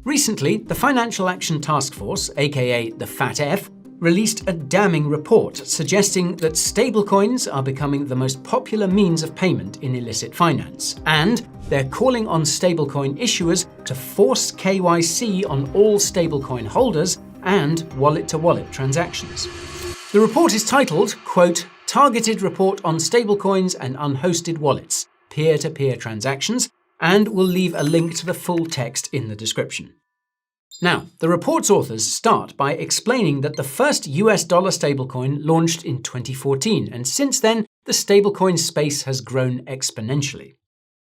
Recently, the Financial Action Task Force, aka the FATF, released a damning report suggesting that stablecoins are becoming the most popular means of payment in illicit finance, and they're calling on stablecoin issuers to force KYC on all stablecoin holders and wallet-to-wallet transactions. The report is titled, quote, Targeted Report on Stablecoins and Unhosted Wallets, Peer-to-Peer Transactions, and we'll leave a link to the full text in the description. Now, the report's authors start by explaining that the first US dollar stablecoin launched in 2014, and since then, the stablecoin space has grown exponentially.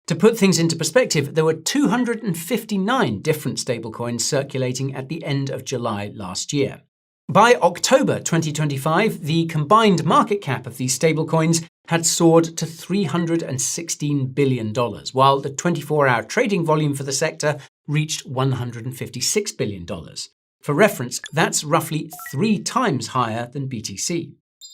To put things into perspective, there were 259 different stablecoins circulating at the end of July last year. By October 2025, the combined market cap of these stablecoins had soared to $316 billion, while the 24-hour trading volume for the sector reached $156 billion. For reference, that's roughly 3 times higher than BTC.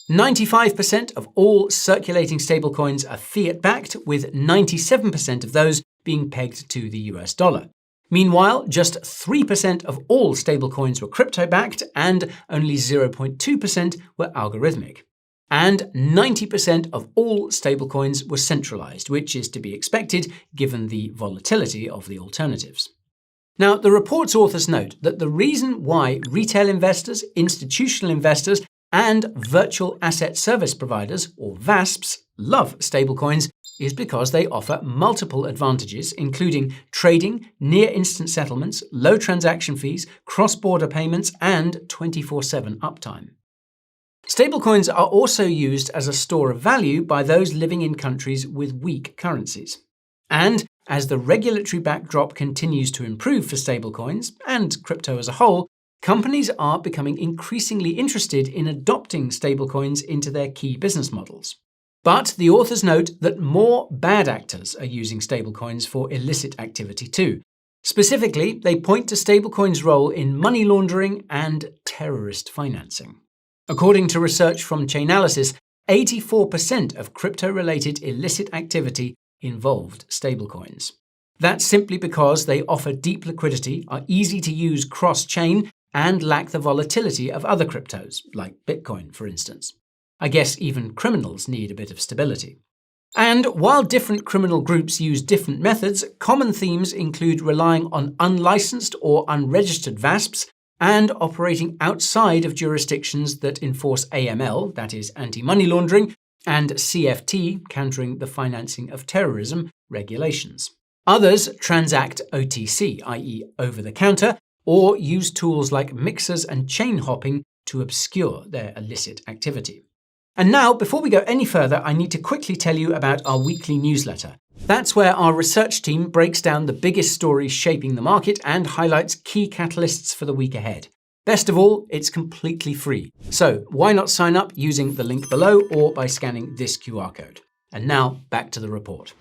95% of all circulating stablecoins are fiat-backed, with 97% of those being pegged to the US dollar. Meanwhile, just 3% of all stablecoins were crypto-backed, and only 0.2% were algorithmic. And 90% of all stablecoins were centralized, which is to be expected given the volatility of the alternatives. Now, the report's authors note that the reason why retail investors, institutional investors, and virtual asset service providers, or VASPs, love stablecoins is because they offer multiple advantages, including trading, near-instant settlements, low transaction fees, cross-border payments, and 24/7 uptime. Stablecoins are also used as a store of value by those living in countries with weak currencies. And as the regulatory backdrop continues to improve for stablecoins, and crypto as a whole, companies are becoming increasingly interested in adopting stablecoins into their key business models. But the authors note that more bad actors are using stablecoins for illicit activity too. Specifically, they point to stablecoins' role in money laundering and terrorist financing. According to research from Chainalysis, 84% of crypto-related illicit activity involved stablecoins. That's simply because they offer deep liquidity, are easy to use cross-chain, and lack the volatility of other cryptos, like Bitcoin, for instance. I guess even criminals need a bit of stability. And while different criminal groups use different methods, common themes include relying on unlicensed or unregistered VASPs and operating outside of jurisdictions that enforce AML, that is anti-money laundering, and CFT, countering the financing of terrorism, regulations. Others transact OTC, i.e. over-the-counter, or use tools like mixers and chain hopping to obscure their illicit activity. And now, before we go any further, I need to quickly tell you about our weekly newsletter. That's where our research team breaks down the biggest stories shaping the market and highlights key catalysts for the week ahead. Best of all, it's completely free. So why not sign up using the link below or by scanning this QR code? And now, back to the report.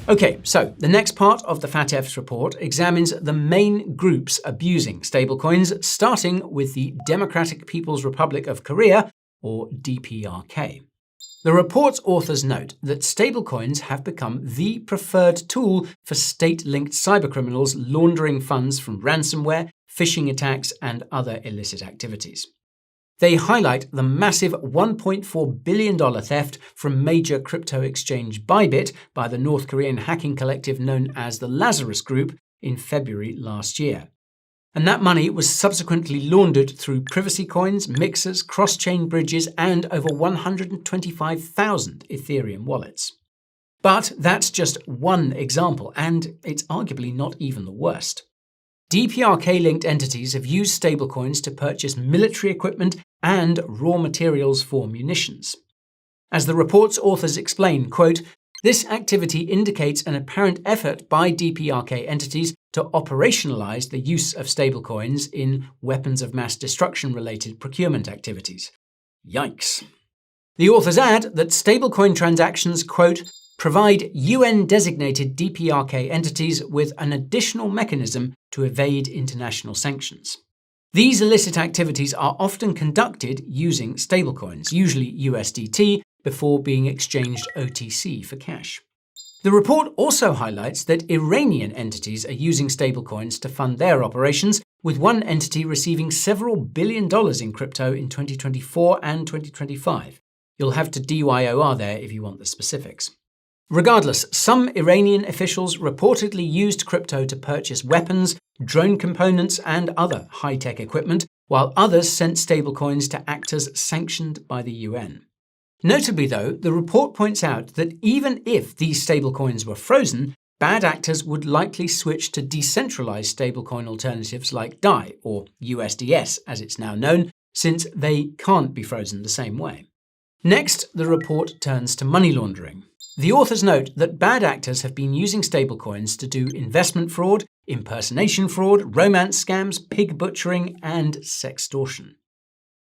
Okay, so the next part of the FATF's report examines the main groups abusing stablecoins, starting with the Democratic People's Republic of Korea, or DPRK. The report's authors note that stablecoins have become the preferred tool for state-linked cybercriminals laundering funds from ransomware, phishing attacks, and other illicit activities. They highlight the massive $1.4 billion theft from major crypto exchange Bybit by the North Korean hacking collective known as the Lazarus Group in February last year. And that money was subsequently laundered through privacy coins, mixers, cross-chain bridges, and over 125,000 Ethereum wallets. But that's just one example, and it's arguably not even the worst. DPRK-linked entities have used stablecoins to purchase military equipment and raw materials for munitions. As the report's authors explain, quote, this activity indicates an apparent effort by DPRK entities to operationalize the use of stablecoins in weapons of mass destruction-related procurement activities. Yikes. The authors add that stablecoin transactions, quote, provide UN-designated DPRK entities with an additional mechanism to evade international sanctions. These illicit activities are often conducted using stablecoins, usually USDT, before being exchanged OTC for cash. The report also highlights that Iranian entities are using stablecoins to fund their operations, with one entity receiving several $1 billion in crypto in 2024 and 2025. You'll have to DYOR there if you want the specifics. Regardless, some Iranian officials reportedly used crypto to purchase weapons, drone components, and other high-tech equipment, while others sent stablecoins to actors sanctioned by the UN. Notably, though, the report points out that even if these stablecoins were frozen, bad actors would likely switch to decentralized stablecoin alternatives like DAI, or USDS as it's now known, since they can't be frozen the same way. Next, the report turns to money laundering. The authors note that bad actors have been using stablecoins to do investment fraud, impersonation fraud, romance scams, pig butchering, and sextortion.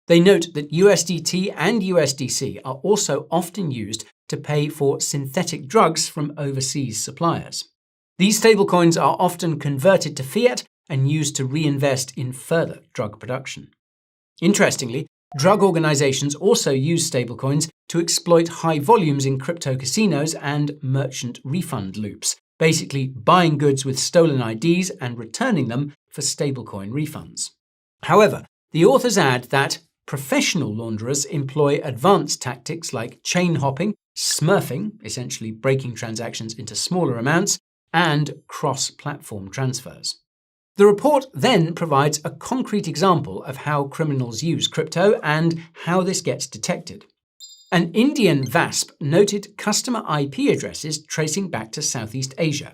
They note that USDT and USDC are also often used to pay for synthetic drugs from overseas suppliers. These stablecoins are often converted to fiat and used to reinvest in further drug production. Interestingly, drug organizations also use stablecoins to exploit high volumes in crypto casinos and merchant refund loops, basically buying goods with stolen IDs and returning them for stablecoin refunds. However, the authors add that professional launderers employ advanced tactics like chain hopping, smurfing, essentially breaking transactions into smaller amounts, and cross-platform transfers. The report then provides a concrete example of how criminals use crypto and how this gets detected. An Indian VASP noted customer IP addresses tracing back to Southeast Asia.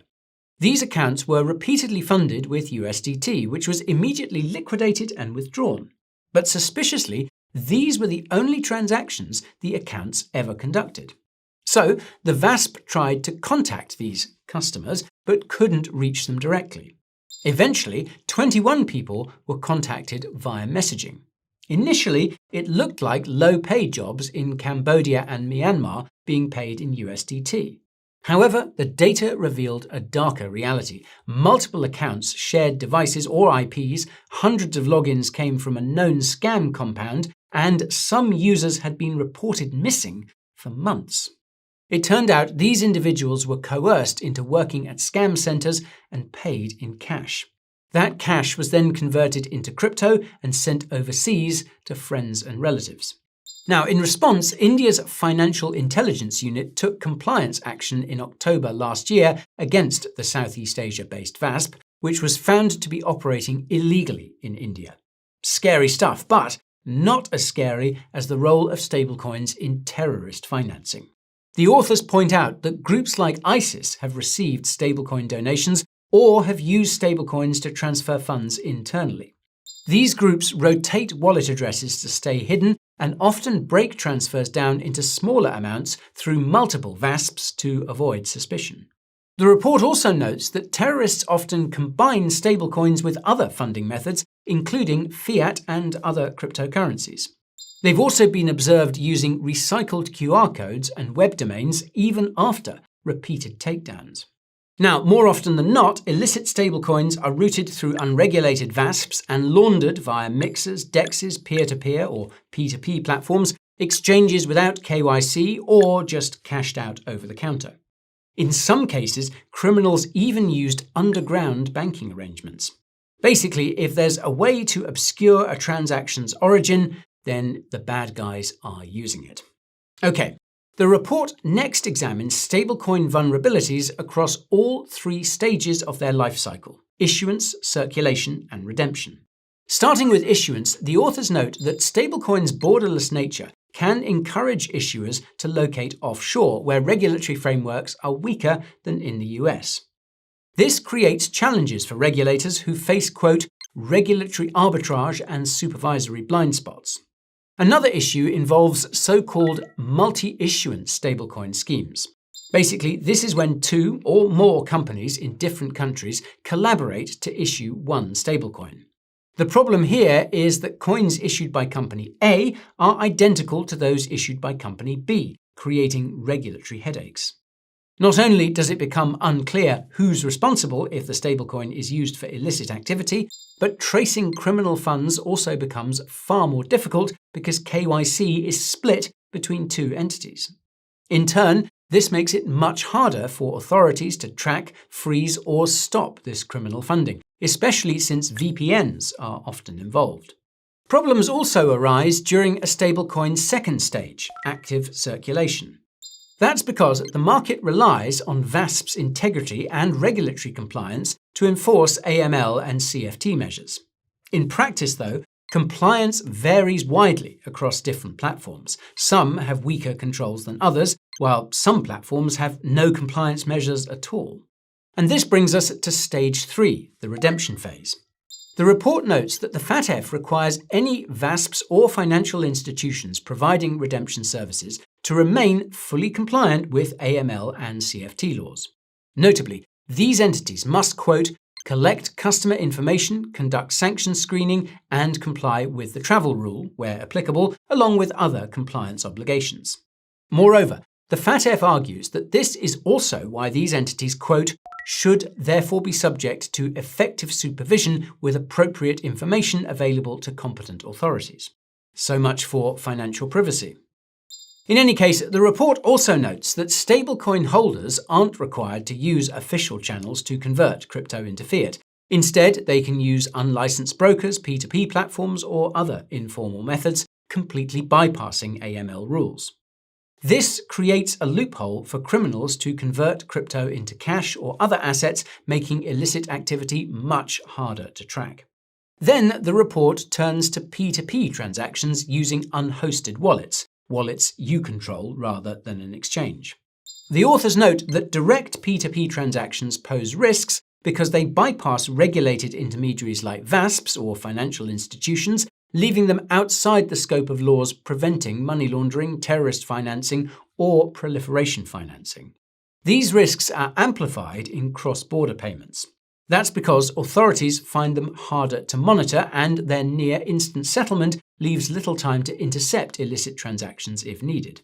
These accounts were repeatedly funded with USDT, which was immediately liquidated and withdrawn. But suspiciously, these were the only transactions the accounts ever conducted. So the VASP tried to contact these customers, but couldn't reach them directly. Eventually, 21 people were contacted via messaging. Initially, it looked like low-paid jobs in Cambodia and Myanmar being paid in USDT. However, the data revealed a darker reality. Multiple accounts shared devices or IPs, hundreds of logins came from a known scam compound, and some users had been reported missing for months. It turned out these individuals were coerced into working at scam centers and paid in cash. That cash was then converted into crypto and sent overseas to friends and relatives. Now, in response, India's Financial Intelligence Unit took compliance action in October last year against the Southeast Asia-based VASP, which was found to be operating illegally in India. Scary stuff, but not as scary as the role of stablecoins in terrorist financing. The authors point out that groups like ISIS have received stablecoin donations or have used stablecoins to transfer funds internally. These groups rotate wallet addresses to stay hidden and often break transfers down into smaller amounts through multiple VASPs to avoid suspicion. The report also notes that terrorists often combine stablecoins with other funding methods, including fiat and other cryptocurrencies. They've also been observed using recycled QR codes and web domains even after repeated takedowns. Now, more often than not, illicit stablecoins are routed through unregulated VASPs and laundered via mixers, DEXs, peer-to-peer or P2P platforms, exchanges without KYC, or just cashed out over the counter. In some cases, criminals even used underground banking arrangements. Basically, if there's a way to obscure a transaction's origin, then the bad guys are using it. Okay. The report next examines stablecoin vulnerabilities across all three stages of their life cycle: issuance, circulation, and redemption. Starting with issuance, the authors note that stablecoins' borderless nature can encourage issuers to locate offshore, where regulatory frameworks are weaker than in the US. This creates challenges for regulators who face, quote, regulatory arbitrage and supervisory blind spots. Another issue involves so-called multi-issuance stablecoin schemes. Basically, this is when two or more companies in different countries collaborate to issue one stablecoin. The problem here is that coins issued by company A are identical to those issued by company B, creating regulatory headaches. Not only does it become unclear who's responsible if the stablecoin is used for illicit activity, but tracing criminal funds also becomes far more difficult because KYC is split between two entities. In turn, This makes it much harder for authorities to track, freeze, or stop this criminal funding, especially since VPNs are often involved. Problems also arise during a stablecoin's second stage, active circulation. That's because the market relies on VASP's integrity and regulatory compliance to enforce AML and CFT measures. In practice, though, compliance varies widely across different platforms. Some have weaker controls than others, while some platforms have no compliance measures at all. And this brings us to stage 3, the redemption phase. The report notes that the FATF requires any VASPs or financial institutions providing redemption services to remain fully compliant with AML and CFT laws. Notably, these entities must, quote, collect customer information, conduct sanction screening, and comply with the travel rule, where applicable, along with other compliance obligations. Moreover, the FATF argues that this is also why these entities, quote, should therefore be subject to effective supervision with appropriate information available to competent authorities. So much for financial privacy. In any case, the report also notes that stablecoin holders aren't required to use official channels to convert crypto into fiat. Instead, they can use unlicensed brokers, P2P platforms, or other informal methods, completely bypassing AML rules. This creates a loophole for criminals to convert crypto into cash or other assets, making illicit activity much harder to track. Then the report turns to P2P transactions using unhosted wallets you control rather than an exchange. The authors note that direct P2P transactions pose risks because they bypass regulated intermediaries like VASPs or financial institutions, leaving them outside the scope of laws preventing money laundering, terrorist financing, or proliferation financing. These risks are amplified in cross-border payments. That's because authorities find them harder to monitor, and their near-instant settlement leaves little time to intercept illicit transactions if needed.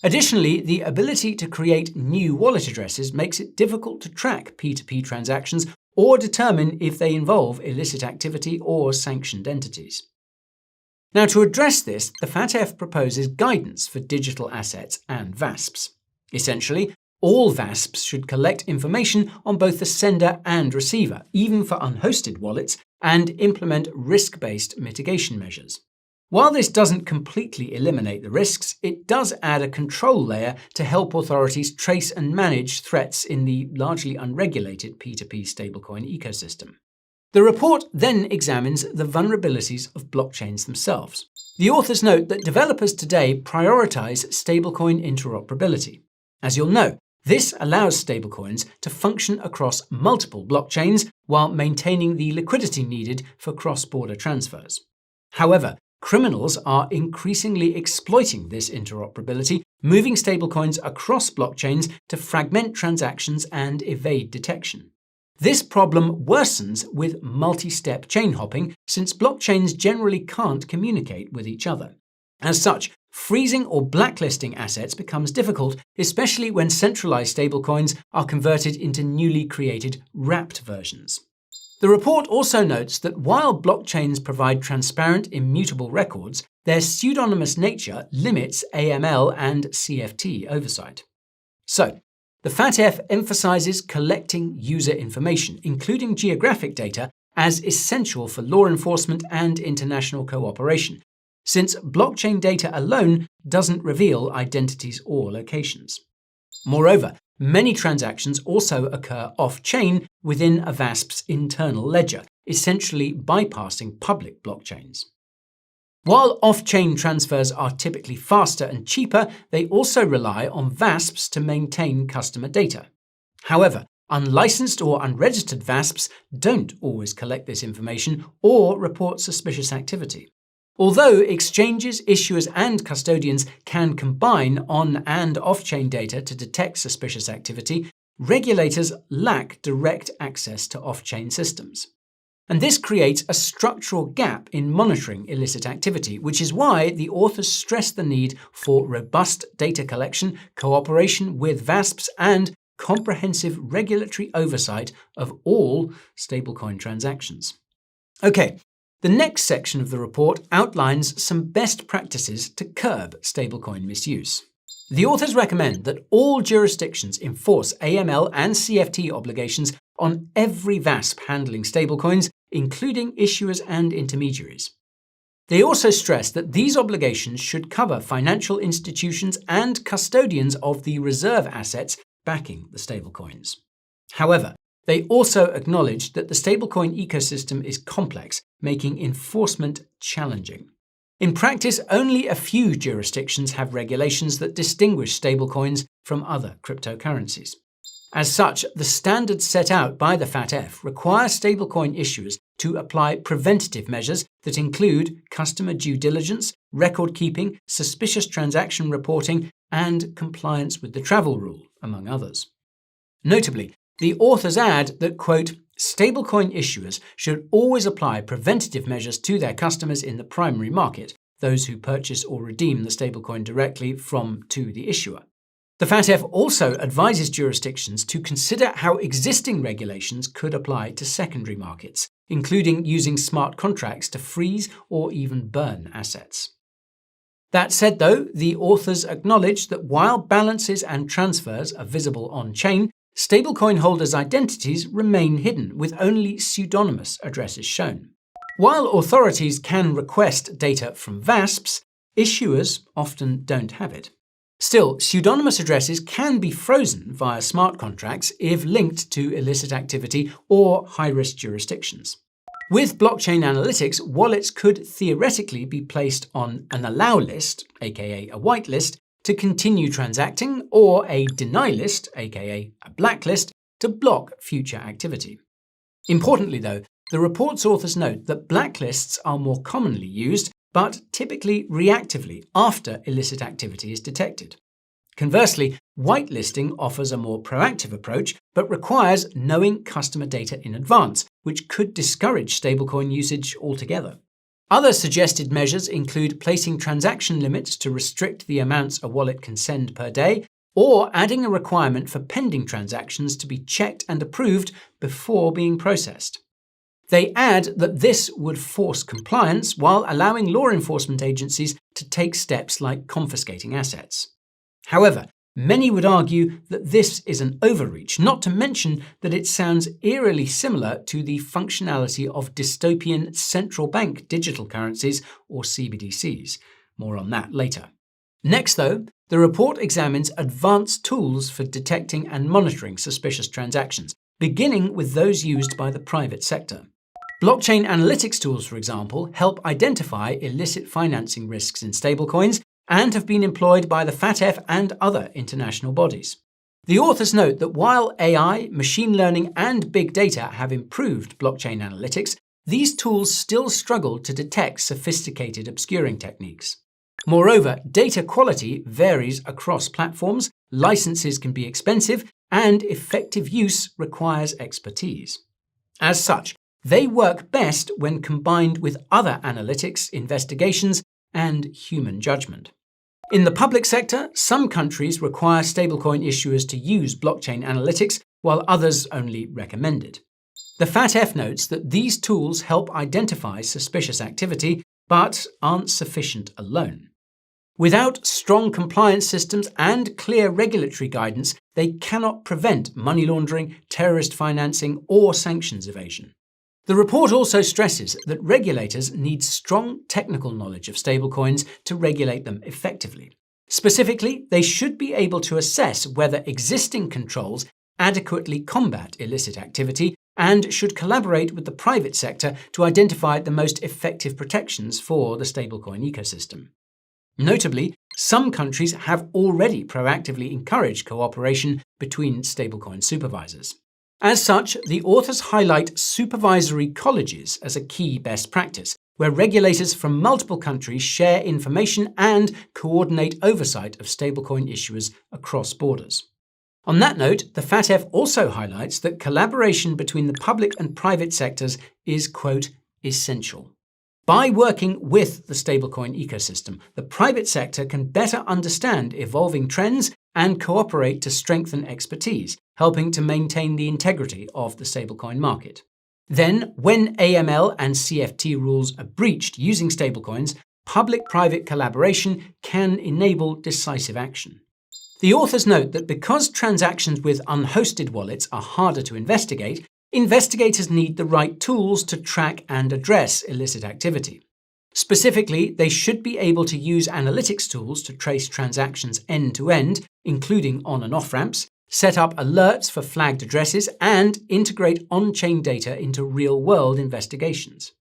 Additionally, the ability to create new wallet addresses makes it difficult to track P2P transactions or determine if they involve illicit activity or sanctioned entities. Now, to address this, the FATF proposes guidance for digital assets and VASPs. Essentially, all VASPs should collect information on both the sender and receiver, even for unhosted wallets, and implement risk-based mitigation measures. While this doesn't completely eliminate the risks, it does add a control layer to help authorities trace and manage threats in the largely unregulated P2P stablecoin ecosystem. The report then examines the vulnerabilities of blockchains themselves. The authors note that developers today prioritize stablecoin interoperability. As you'll know, this allows stablecoins to function across multiple blockchains while maintaining the liquidity needed for cross-border transfers. However, criminals are increasingly exploiting this interoperability, moving stablecoins across blockchains to fragment transactions and evade detection. This problem worsens with multi-step chain hopping, since blockchains generally can't communicate with each other. As such, freezing or blacklisting assets becomes difficult, especially when centralized stablecoins are converted into newly created wrapped versions. The report also notes that while blockchains provide transparent, immutable records, their pseudonymous nature limits AML and CFT oversight. So, the FATF emphasizes collecting user information, including geographic data, as essential for law enforcement and international cooperation, since blockchain data alone doesn't reveal identities or locations. Moreover, many transactions also occur off-chain within a VASP's internal ledger, essentially bypassing public blockchains. While off-chain transfers are typically faster and cheaper, they also rely on VASPs to maintain customer data. However, unlicensed or unregistered VASPs don't always collect this information or report suspicious activity. Although exchanges, issuers, and custodians can combine on- and off-chain data to detect suspicious activity, regulators lack direct access to off-chain systems. And this creates a structural gap in monitoring illicit activity, which is why the authors stress the need for robust data collection, cooperation with VASPs, and comprehensive regulatory oversight of all stablecoin transactions. Okay. The next section of the report outlines some best practices to curb stablecoin misuse. The authors recommend that all jurisdictions enforce AML and CFT obligations on every VASP handling stablecoins, including issuers and intermediaries. They also stress that these obligations should cover financial institutions and custodians of the reserve assets backing the stablecoins. However, they also acknowledge that the stablecoin ecosystem is complex, making enforcement challenging. In practice, only a few jurisdictions have regulations that distinguish stablecoins from other cryptocurrencies. As such, the standards set out by the FATF require stablecoin issuers to apply preventative measures that include customer due diligence, record keeping, suspicious transaction reporting, and compliance with the travel rule, among others. Notably, the authors add that, quote, stablecoin issuers should always apply preventative measures to their customers in the primary market, those who purchase or redeem the stablecoin directly to the issuer. The FATF also advises jurisdictions to consider how existing regulations could apply to secondary markets, including using smart contracts to freeze or even burn assets. That said, though, the authors acknowledge that while balances and transfers are visible on-chain, stablecoin holders' identities remain hidden, with only pseudonymous addresses shown. While authorities can request data from VASPs, issuers often don't have it. Still, pseudonymous addresses can be frozen via smart contracts if linked to illicit activity or high-risk jurisdictions. With blockchain analytics, wallets could theoretically be placed on an allow list, aka a whitelist, to continue transacting, or a deny list, aka a blacklist, to block future activity. Importantly, though, the report's authors note that blacklists are more commonly used, but typically reactively after illicit activity is detected. Conversely, whitelisting offers a more proactive approach, but requires knowing customer data in advance, which could discourage stablecoin usage altogether. Other suggested measures include placing transaction limits to restrict the amounts a wallet can send per day, or adding a requirement for pending transactions to be checked and approved before being processed. They add that this would force compliance while allowing law enforcement agencies to take steps like confiscating assets. However, many would argue that this is an overreach, not to mention that it sounds eerily similar to the functionality of dystopian central bank digital currencies, or CBDCs. More on that later. Next, though, the report examines advanced tools for detecting and monitoring suspicious transactions, beginning with those used by the private sector. Blockchain analytics tools, for example, help identify illicit financing risks in stablecoins and have been employed by the FATF and other international bodies. The authors note that while AI, machine learning, and big data have improved blockchain analytics, these tools still struggle to detect sophisticated obscuring techniques. Moreover, data quality varies across platforms, licenses can be expensive, and effective use requires expertise. As such, they work best when combined with other analytics, investigations, and human judgment. In the public sector, some countries require stablecoin issuers to use blockchain analytics, while others only recommend it. The FATF notes that these tools help identify suspicious activity, but aren't sufficient alone. Without strong compliance systems and clear regulatory guidance, they cannot prevent money laundering, terrorist financing, or sanctions evasion. The report also stresses that regulators need strong technical knowledge of stablecoins to regulate them effectively. Specifically, they should be able to assess whether existing controls adequately combat illicit activity and should collaborate with the private sector to identify the most effective protections for the stablecoin ecosystem. Notably, some countries have already proactively encouraged cooperation between stablecoin supervisors. As such, the authors highlight supervisory colleges as a key best practice, where regulators from multiple countries share information and coordinate oversight of stablecoin issuers across borders. On that note, the FATF also highlights that collaboration between the public and private sectors is, quote, essential. By working with the stablecoin ecosystem, the private sector can better understand evolving trends and cooperate to strengthen expertise, helping to maintain the integrity of the stablecoin market. Then, when AML and CFT rules are breached using stablecoins, public-private collaboration can enable decisive action. The authors note that because transactions with unhosted wallets are harder to investigate, investigators need the right tools to track and address illicit activity. Specifically, they should be able to use analytics tools to trace transactions end-to-end, including on- and off-ramps, set up alerts for flagged addresses, and integrate on-chain data into real-world investigations.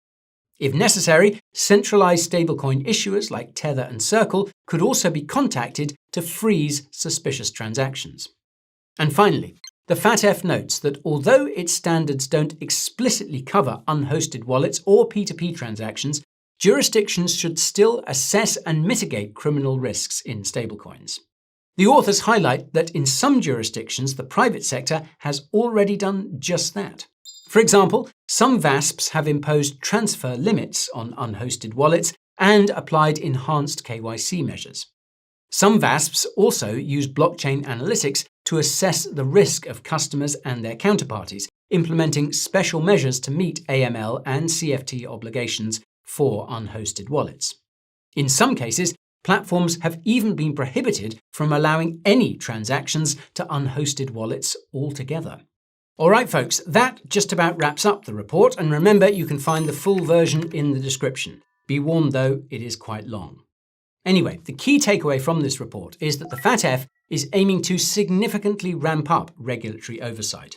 If necessary, centralized stablecoin issuers like Tether and Circle could also be contacted to freeze suspicious transactions. And finally, the FATF notes that although its standards don't explicitly cover unhosted wallets or P2P transactions, jurisdictions should still assess and mitigate criminal risks in stablecoins. The authors highlight that in some jurisdictions, the private sector has already done just that. For example, some VASPs have imposed transfer limits on unhosted wallets and applied enhanced KYC measures. Some VASPs also use blockchain analytics to assess the risk of customers and their counterparties, implementing special measures to meet AML and CFT obligations for unhosted wallets. In some cases, platforms have even been prohibited from allowing any transactions to unhosted wallets altogether. All right, folks, that just about wraps up the report, and remember, you can find the full version in the description. Be warned, though, it is quite long. Anyway, the key takeaway from this report is that the FATF is aiming to significantly ramp up regulatory oversight.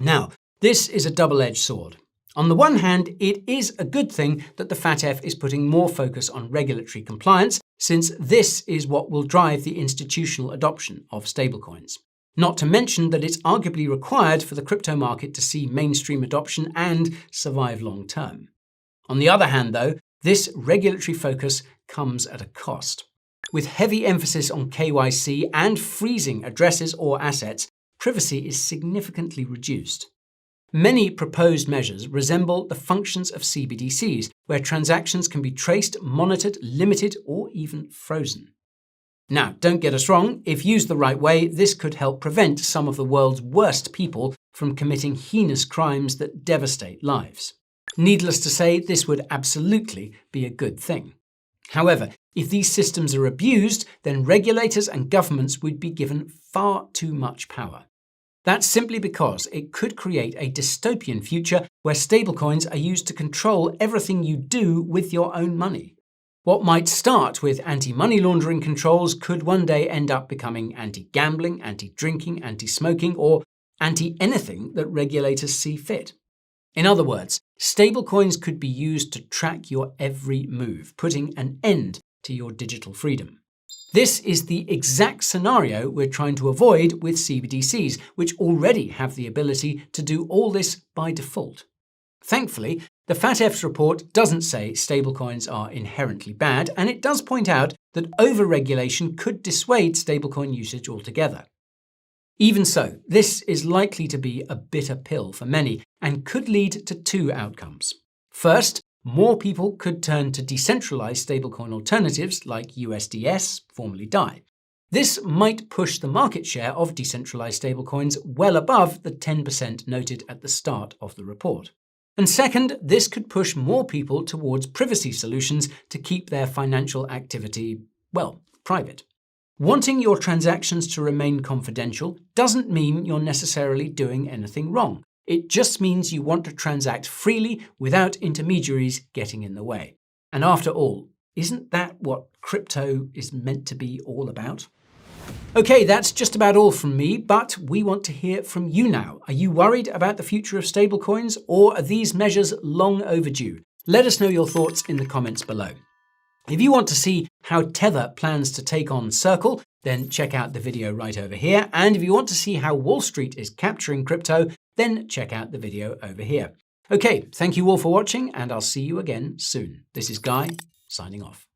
Now, this is a double-edged sword. On the one hand, it is a good thing that the FATF is putting more focus on regulatory compliance, since this is what will drive the institutional adoption of stablecoins. Not to mention that it's arguably required for the crypto market to see mainstream adoption and survive long term. On the other hand, though, this regulatory focus comes at a cost. With heavy emphasis on KYC and freezing addresses or assets, privacy is significantly reduced. Many proposed measures resemble the functions of CBDCs, where transactions can be traced, monitored, limited, or even frozen. Now, don't get us wrong, if used the right way, this could help prevent some of the world's worst people from committing heinous crimes that devastate lives. Needless to say, this would absolutely be a good thing. However, if these systems are abused, then regulators and governments would be given far too much power. That's simply because it could create a dystopian future where stablecoins are used to control everything you do with your own money. What might start with anti-money laundering controls could one day end up becoming anti-gambling, anti-drinking, anti-smoking, or anti-anything that regulators see fit. In other words, stablecoins could be used to track your every move, putting an end to your digital freedom. This is the exact scenario we're trying to avoid with CBDCs, which already have the ability to do all this by default. Thankfully, the FATF's report doesn't say stablecoins are inherently bad, and it does point out that over-regulation could dissuade stablecoin usage altogether. Even so, this is likely to be a bitter pill for many and could lead to two outcomes. First, more people could turn to decentralized stablecoin alternatives like USDS, formerly DAI. This might push the market share of decentralized stablecoins well above the 10% noted at the start of the report. And second, this could push more people towards privacy solutions to keep their financial activity, private. Wanting your transactions to remain confidential doesn't mean you're necessarily doing anything wrong. It just means you want to transact freely without intermediaries getting in the way. And after all, isn't that what crypto is meant to be all about? Okay, that's just about all from me, but we want to hear from you now. Are you worried about the future of stablecoins, or are these measures long overdue? Let us know your thoughts in the comments below. If you want to see how Tether plans to take on Circle, then check out the video right over here. And if you want to see how Wall Street is capturing crypto, then check out the video over here. Okay, thank you all for watching, and I'll see you again soon. This is Guy, signing off.